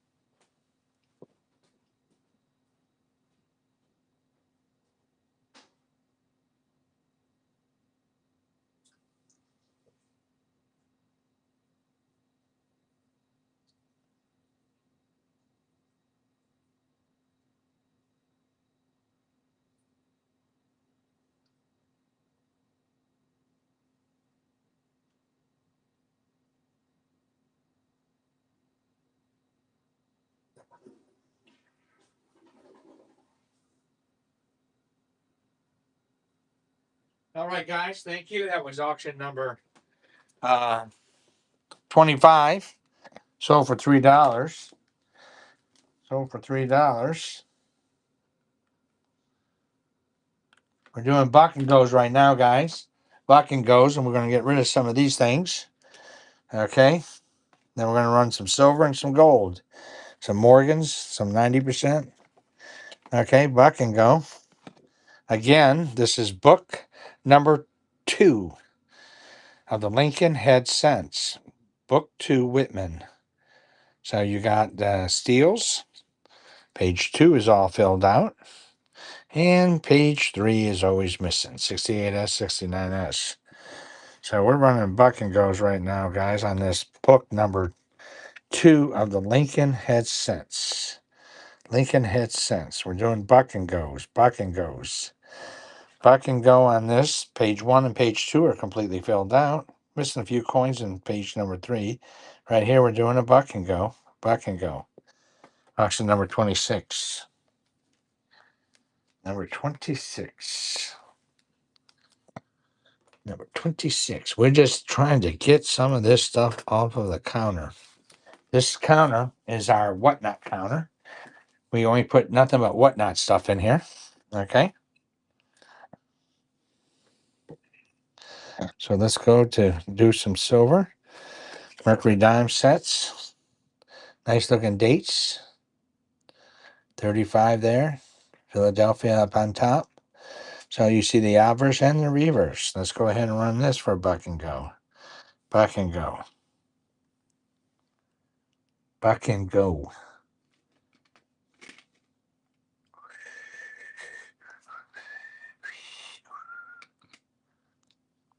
All right, guys. Thank you. That was auction number 25. Sold for $3. Sold for $3. We're doing buck and goes right now, guys. Buck and goes, and we're going to get rid of some of these things. Okay. Then we're going to run some silver and some gold. Some Morgans, some 90%. Okay, buck and go. Again, this is book number 2 of the Lincoln Head Cents. Book 2 Whitman. So you got steals. Page 2 is all filled out. And page 3 is always missing. 68S, 69S. So we're running buck and goes right now, guys, on this book number 2 of the Lincoln Head Cents. Lincoln Head Cents. We're doing buck and goes. Buck and goes. Buck and go on this. Page 1 and page 2 are completely filled out. Missing a few coins in page number 3. Right here, we're doing a buck and go. Buck and go. Auction number 26. Number 26. Number 26. We're just trying to get some of this stuff off of the counter. This counter is our whatnot counter. We only put nothing but whatnot stuff in here. Okay. So let's go to do some silver. Mercury dime sets. Nice looking dates. 35 there. Philadelphia up on top. So you see the obverse and the reverse. Let's go ahead and run this for buck and go. Buck and go. Buck and go.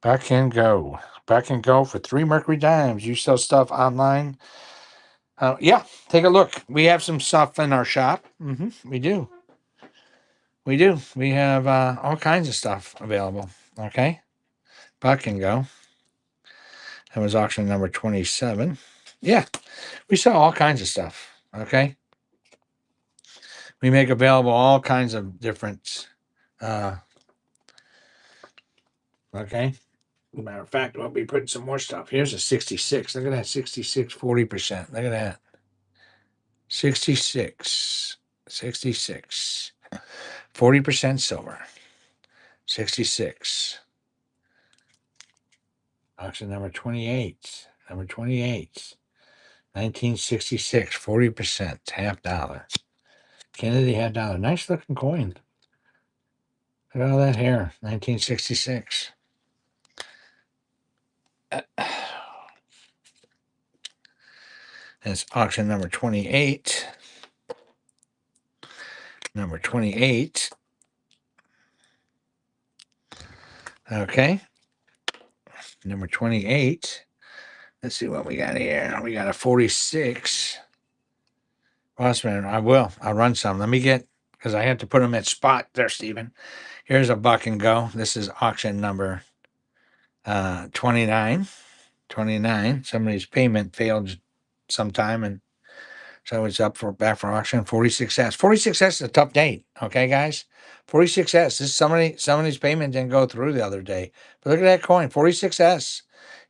Buck and go. Buck and go for 3 Mercury dimes. You sell stuff online? Yeah, take a look. We have some stuff in our shop. We do. We do. We have all kinds of stuff available. Okay. Buck and go. That was auction number 27. Yeah, we sell all kinds of stuff. Okay. We make available all kinds of different. Okay. Matter of fact, we'll be putting some more stuff. Here's a 66. Look at that 66, 40%. Look at that. 66. 66. 40% silver. 66. Auction number 28. Number 28. 1966. 40%. Half dollar. Kennedy half dollar. Nice looking coin. Look at all that hair. 1966. That's auction number 28. Number 28. Okay. Number 28. Let's see what we got here. We got a 46. Bossman, I'll run some. Let me get, because I have to put them at spot there, Stephen. Here's a buck and go. This is auction number 29. 29. Somebody's payment failed sometime, and so it's back for auction. 46S. 46S is a tough date. Okay, guys? 46S. This somebody's payment didn't go through the other day. But look at that coin. 46S.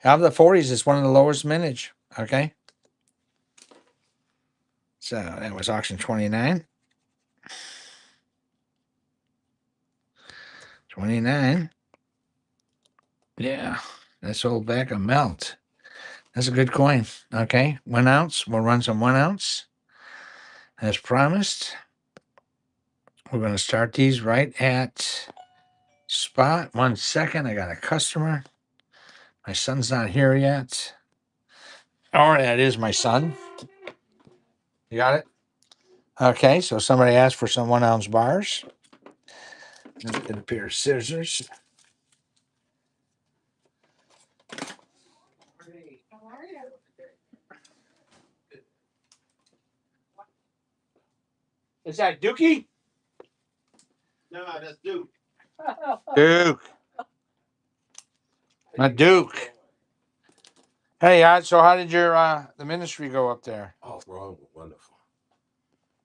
Out of the 40s, it's one of the lowest mintage. Okay. So that was auction 29. 29. Yeah. That's old back of melt. That's a good coin. Okay. 1 ounce. We'll run some 1 ounce. As promised. We're going to start these right at spot. 1 second. I got a customer. My son's not here yet. Or that is my son. You got it? Okay. So somebody asked for some 1 ounce bars. Let's get a pair of scissors. Is that Dookie? No, that's Duke. Duke. Not Duke. Hey, so how did your the ministry go up there? Oh, bro, wonderful.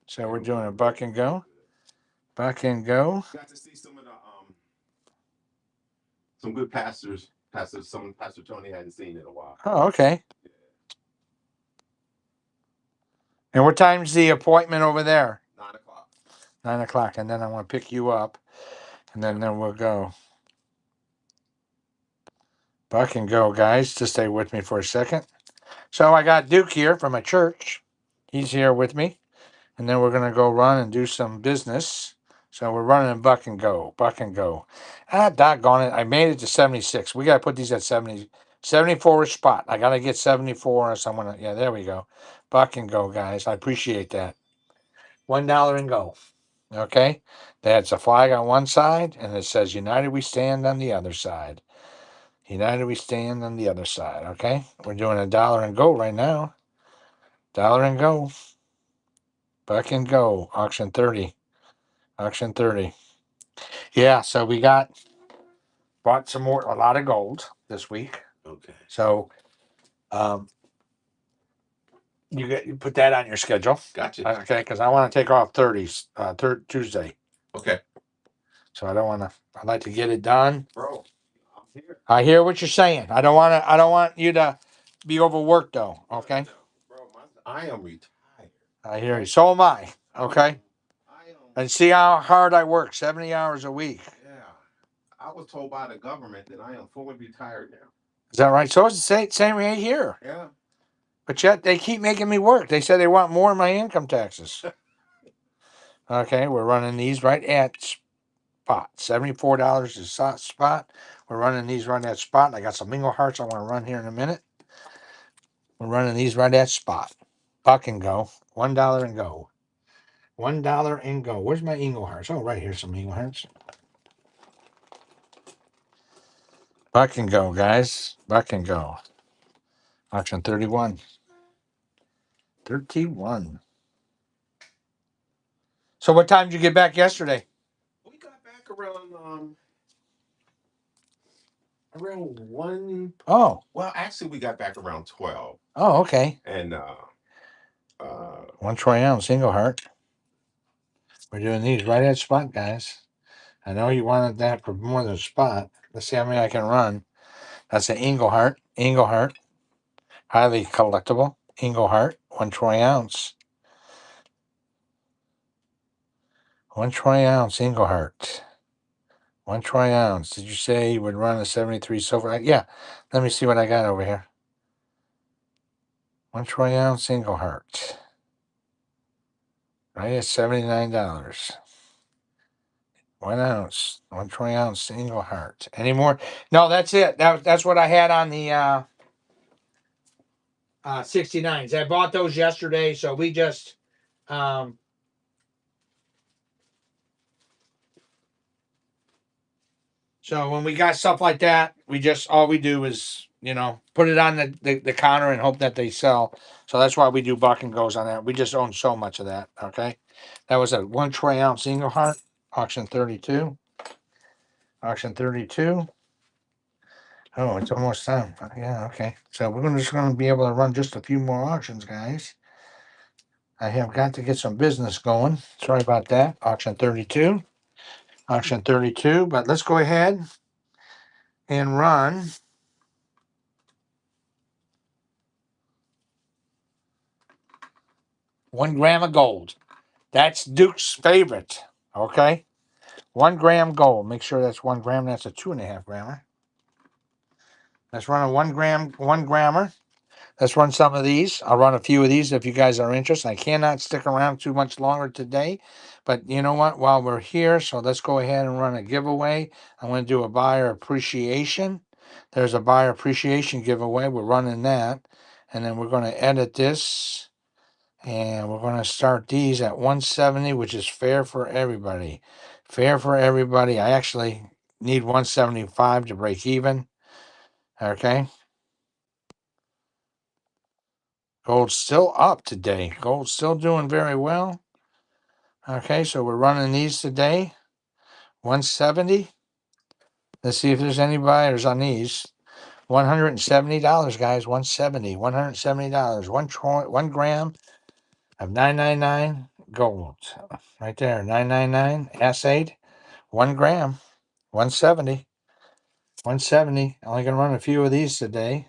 So we're doing a buck and go. Buck and go. Got to see some some good pastors. Pastor Tony hadn't seen in a while. Oh, okay. And what time's the appointment over there? 9 o'clock. 9 o'clock, and then I want to pick you up, and then we'll go. Buck and go, guys. Just stay with me for a second. So I got Duke here from my church. He's here with me, and then we're gonna go run and do some business. So we're running Buck and go, Buck and go. Ah, doggone it! I made it to 76. We gotta put these at 70, 74 spot. I gotta get 74 or someone. Yeah, there we go. Buck and go, guys. I appreciate that. $1 and go. Okay, that's a flag on one side, and it says "United We Stand" on the other side. United We Stand on the other side. Okay, we're doing $1 and go right now. $1 and go. Buck and go. Auction 30. Auction 30. Yeah, so we bought some more, a lot of gold this week. Okay. So, you put that on your schedule. Gotcha. Okay, because I want to take off 30s, Tuesday. Okay. So I'd like to get it done. Bro, I'm here. I hear what you're saying. I don't want you to be overworked though. Okay. No, bro, I am retired. I hear you. So am I. Okay. And see how hard I work, 70 hours a week. Yeah. I was told by the government that I am fully retired now. Is that right? So it's the same right here. Yeah. But yet they keep making me work. They said they want more of my income taxes. Okay, we're running these right at spot. $74 is spot. We're running these right at spot. I got some Mingle Hearts I want to run here in a minute. We're running these right at spot. Buck and go. $1 and go. $1 and go. Where's my Ingle Hearts? Oh, right here, some Ingle Hearts. Buck and go, guys. Buck and go. Auction 31. 31. So what time did you get back yesterday? We got back around 1. Oh. Well, actually, we got back around 12. Oh, okay. And 1 troy ounce single heart. We're doing these right at spot, guys. I know you wanted that for more than a spot. Let's see how many I can run. That's an Engelhart. Engelhart. Highly collectible. Engelhart. 1 troy ounce. 1 troy ounce Engelhart. 1 troy ounce. Did you say you would run a 73 silver? Yeah. Let me see what I got over here. 1 troy ounce Engelhart. Right at $79. 1 ounce. 1 troy ounce Engelhart. Any more? No, that's it. That's what I had on the 69s. I bought those yesterday, so we just so when we got stuff like that, we just all we do is, put it on the counter and hope that they sell. So that's why we do buck and goes on that. We just own so much of that. Okay. That was a 1 troy ounce Engelhart, auction 32. Auction 32. Oh, it's almost time. Yeah, okay. So we're just going to be able to run just a few more auctions, guys. I have got to get some business going. Sorry about that. Auction 32. Auction 32. But let's go ahead and run. $1 gram of gold. That's Duke's favorite. Okay. 1 gram gold. Make sure that's 1 gram. That's a 2.5 grammer. Let's run a 1 grammer. Let's run some of these. I'll run a few of these if you guys are interested. I cannot stick around too much longer today. But you know what? While we're here, so let's go ahead and run a giveaway. I'm going to do a buyer appreciation. There's a buyer appreciation giveaway. We're running that. And then we're going to edit this. And we're going to start these at 170, which is fair for everybody. Fair for everybody. I actually need 175 to break even. Okay. Gold's still up today. Gold's still doing very well. Okay, so we're running these today. 170. Let's see if there's any buyers on these. $170, guys. 170. $170. 1 gram of 999 gold. Right there. 999 S8. 1 gram. 170. 170. Only gonna run a few of these today.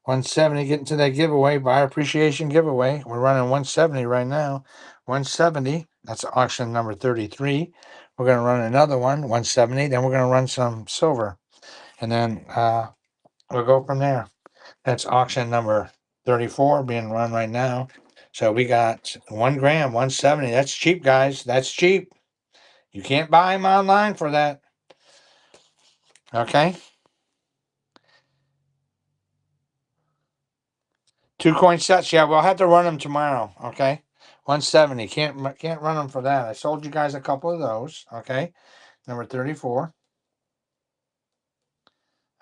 170, getting to that giveaway, buyer appreciation giveaway. We're running 170 right now. 170. That's auction number 33. We're gonna run another one, 170. Then we're gonna run some silver, and then we'll go from there. That's auction number 34 being run right now. So we got 1 gram, 170. That's cheap, guys. That's cheap. You can't buy them online for that. Okay. 2 coin sets. Yeah, we'll have to run them tomorrow. Okay. 170. Can't run them for that. I sold you guys a couple of those. Okay. Number 34.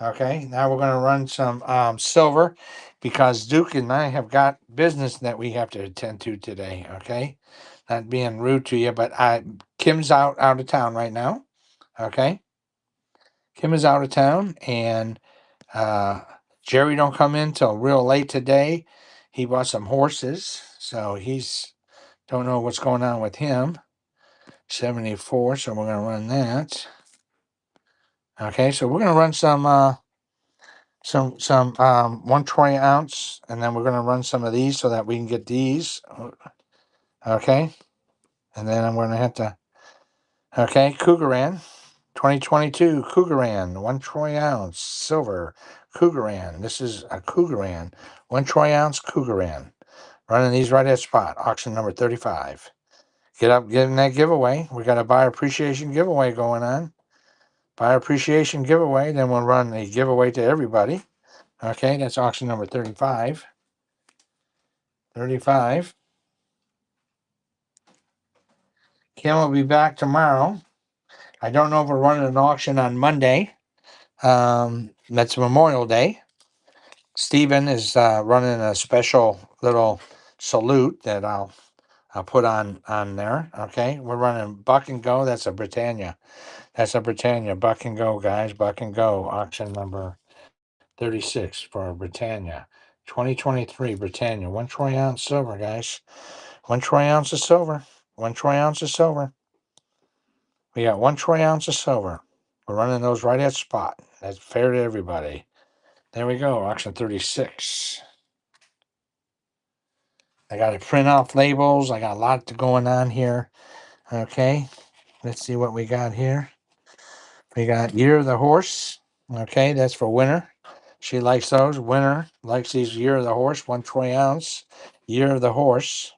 Okay. Now we're gonna run some silver because Duke and I have got business that we have to attend to today. Okay. Not being rude to you, but Kim's out of town right now. Okay. Kim is out of town, and uh, Jerry don't come in till real late today. He bought some horses, so he's don't know what's going on with him. 74, so we're gonna run that. Okay, so we're gonna run some 1 troy ounce, and then we're gonna run some of these so that we can get these. Okay, and then I'm gonna have to. Okay, Cougaran, 2022 Cougaran, 1 troy ounce silver Cougaran. This is a Cougaran, 1 troy ounce Cougaran. Running these right at spot. Auction number 35. Get up, get in that giveaway. We got a buyer appreciation giveaway going on. Buyer appreciation giveaway. Then we'll run a giveaway to everybody. Okay, that's auction number 35. 35. Kim will be back tomorrow. I don't know if we're running an auction on Monday. That's Memorial Day. Stephen is running a special little salute that I'll put on there. Okay, we're running Buck and Go. That's a Britannia. That's a Britannia. Buck and Go, guys. Buck and Go. Auction number 36 for Britannia. 2023 Britannia. 1 troy ounce silver, guys. 1 troy ounce of silver. 1 troy ounce of silver. We got 1 troy ounce of silver. We're running those right at spot. That's fair to everybody. There we go. Auction 36. I got to print off labels. I got a lot going on here. Okay. Let's see what we got here. We got Year of the Horse. Okay. That's for winter. She likes those. Winter likes these Year of the Horse. 1 troy ounce. Year of the Horse.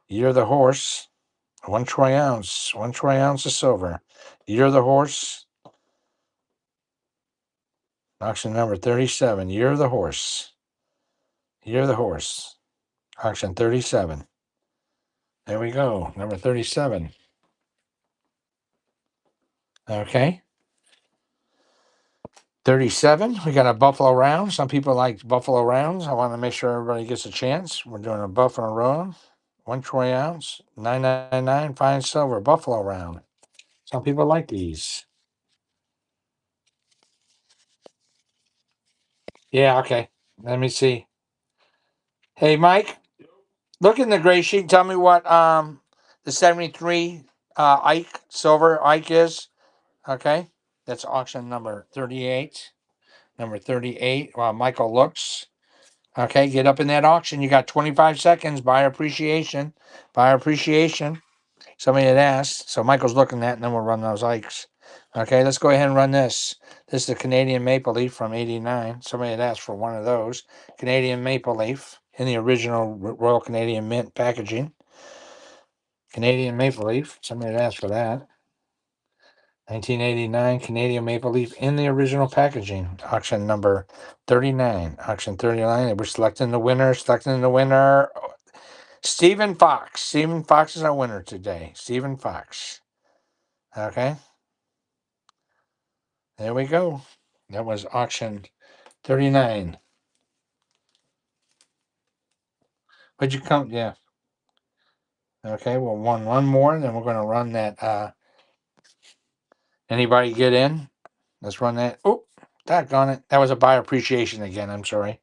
Year of the Horse. 1 troy ounce. 1 troy ounce of silver. Year of the Horse. Auction number 37. Year of the Horse. Year of the Horse. Auction 37. There we go. Number 37. Okay. 37. We got a Buffalo round. Some people like Buffalo rounds. I want to make sure everybody gets a chance. We're doing a Buffalo round. 1 troy ounce. $9.99. Fine silver. Buffalo round. Some people like these. Yeah, okay. Let me see. Hey, Mike, look in the gray sheet and tell me what the 73 Ike silver Ike is. Okay. That's auction number 38. Number 38. While Michael looks. Okay, get up in that auction. You got 25 seconds. Buyer appreciation. Buyer appreciation. Somebody had asked. So Michael's looking at it, and then we'll run those Ikes. Okay, let's go ahead and run this. This is the Canadian Maple Leaf from 89. Somebody had asked for one of those. Canadian Maple Leaf in the original Royal Canadian Mint packaging. Canadian Maple Leaf. Somebody had asked for that. 1989 Canadian Maple Leaf in the original packaging. Auction number 39. Auction 39. We're selecting the winner. Selecting the winner. Stephen Fox. Stephen Fox is our winner today. Stephen Fox. Okay. There we go. That was auction 39. Would you come? Yeah. Okay. Well, one more. Then we're going to run that. Anybody get in? Let's run that. Oh, doggone it. That was a buy appreciation again. I'm sorry.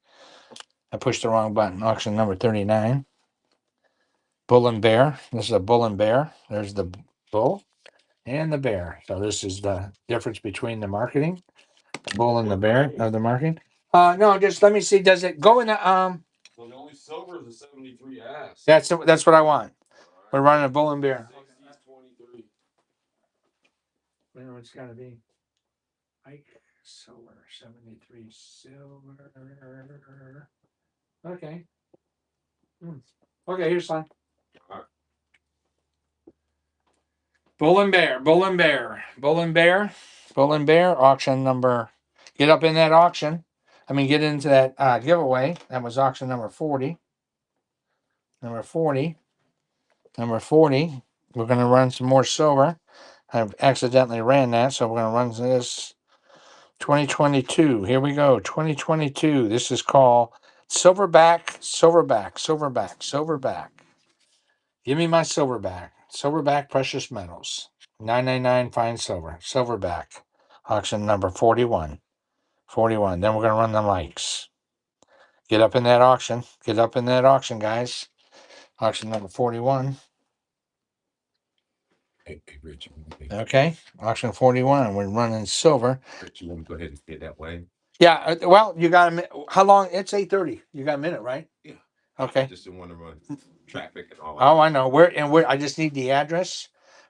I pushed the wrong button. Auction number 39. Bull and Bear. This is a Bull and Bear. There's the bull. and the bear. So this is the difference between the marketing, the bull and the bear of the marketing. No, just let me see. Does it go in the Well, the only silver is a 73 ass. That's what I want. We're running a bull and bear. 60's 23. Well, it's got to be Ike silver 73 silver. Okay. Okay, here's fine. All right. Bull and bear, bull and bear, bull and bear, bull and bear. Auction number. Get up in that auction. I mean, get into that giveaway. That was auction number 40. Number 40. Number 40. We're going to run some more silver. I've accidentally ran that, so we're going to run this 2022. Here we go. 2022. This is called Silverback, Silverback, Silverback, Silverback. Give me my Silverback. Silverback Precious Metals. 999 fine silver. Silverback. Auction number 41. 41. Then we're going to run the mics. Get up in that auction. Get up in that auction, guys. Auction number 41. Hey, Rich, Okay. Auction 41. We're running silver. Rich, you want to go ahead and stay that way? Yeah. Well, you got a minute. How long? It's 8:30. You got a minute, right? Yeah. Okay. I just didn't want to run traffic and all that. Oh, I know. Where I just need the address.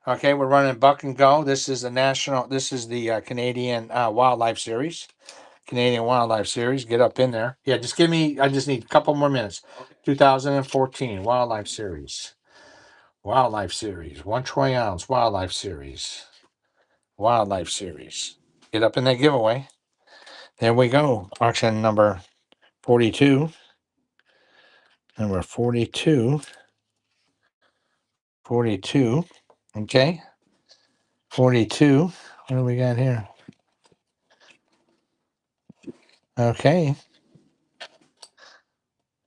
Okay, we're running Buck and Go. This is the Canadian Wildlife Series. Canadian Wildlife Series. Get up in there. Yeah, just give me. I just need a couple more minutes. Okay. 2014 Wildlife Series. Wildlife Series. 1 ounce Wildlife Series. Wildlife Series. Get up in that giveaway. There we go. Auction number 42. Number 42. 42. Okay. 42. What do we got here? Okay.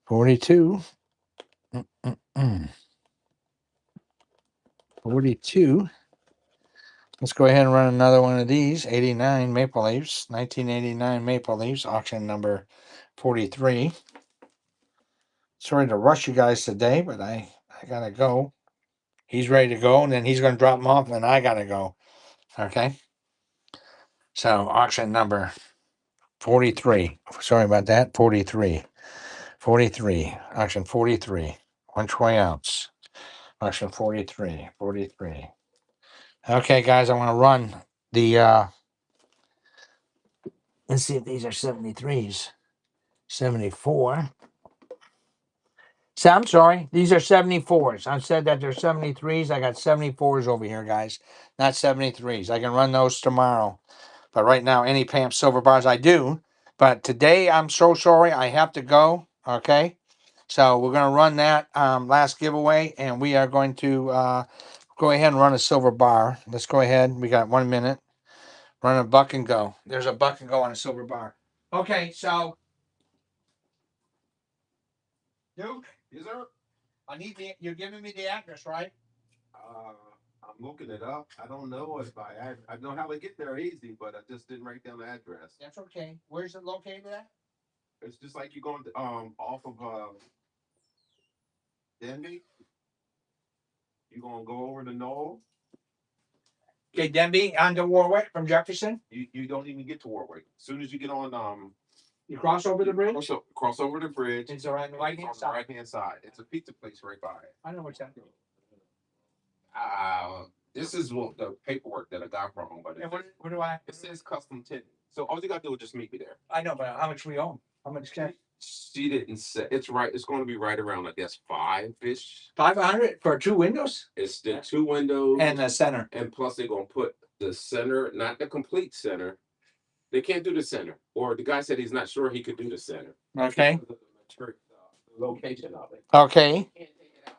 42. 42. Let's go ahead and run another one of these. 89 Maple Leafs. 1989 Maple Leafs. Auction number 43. Sorry to rush you guys today, but I got to go. He's ready to go, and then he's going to drop them off, and then I got to go. Okay. So auction number 43. Sorry about that. 43. 43. Auction 43. 1 ounce. Auction 43. 43. Okay, guys, I want to run the let's see if these are 73s. 74. So I'm sorry, these are 74s. I said that they're 73s. I got 74s over here, guys, not 73s. I can run those tomorrow. But right now, any PAMP silver bars I do. But today, I'm so sorry. I have to go. Okay. So we're going to run that last giveaway, and we are going to go ahead and run a silver bar. Let's go ahead. We got 1 minute. Run a buck and go. There's a buck and go on a silver bar. Okay, so Duke, Yes, sir. you're giving me the address, right? I'm looking it up. I don't know if I know how to get there easy, but I just didn't write down the address. That's okay. Where's it located at? It's just like you're going to, off of Denby. You're gonna go over to Knoll. Okay, Denby onto Warwick from Jefferson. You don't even get to Warwick. As soon as you get on You cross over the bridge. cross over the bridge. It's on the right hand side. Right hand side. It's a pizza place right by it. I know what's that. This is the paperwork that I got from him, but And what do I? it says custom tin. So all you gotta do is just meet me there. I know, but how much we own? How much can? She didn't say it's right. It's going to be right around, I guess, 5-ish. 500 for 2 windows It's the 2 windows and the center. and plus they're gonna put the center, not the complete center. They can't do the center, or the guy said he's not sure he could do the center. Okay. Because of the location of it. Okay. He can't take it out.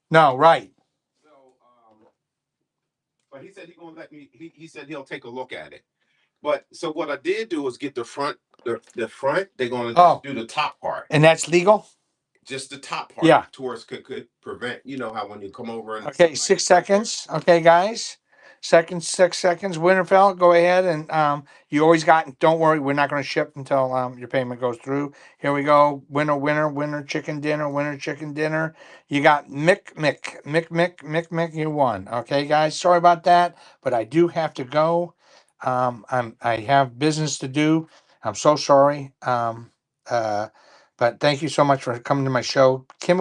No, right. So, but he said he's gonna let me. He said he'll take a look at it. But so what I did do is get the front. The front. They're gonna do the top part. And that's legal. Just the top part. Yeah. Tourists could prevent. You know how when you come over and. Okay, 6 seconds. Okay, guys. seconds, 6 seconds. Winterfell, go ahead and you always got. Don't worry, we're not going to ship until your payment goes through. Here we go. Winner chicken dinner. Winner chicken dinner. You got Mick. You won. Okay, guys. Sorry about that, but I do have to go. I have business to do. I'm so sorry. But thank you so much for coming to my show. Kim will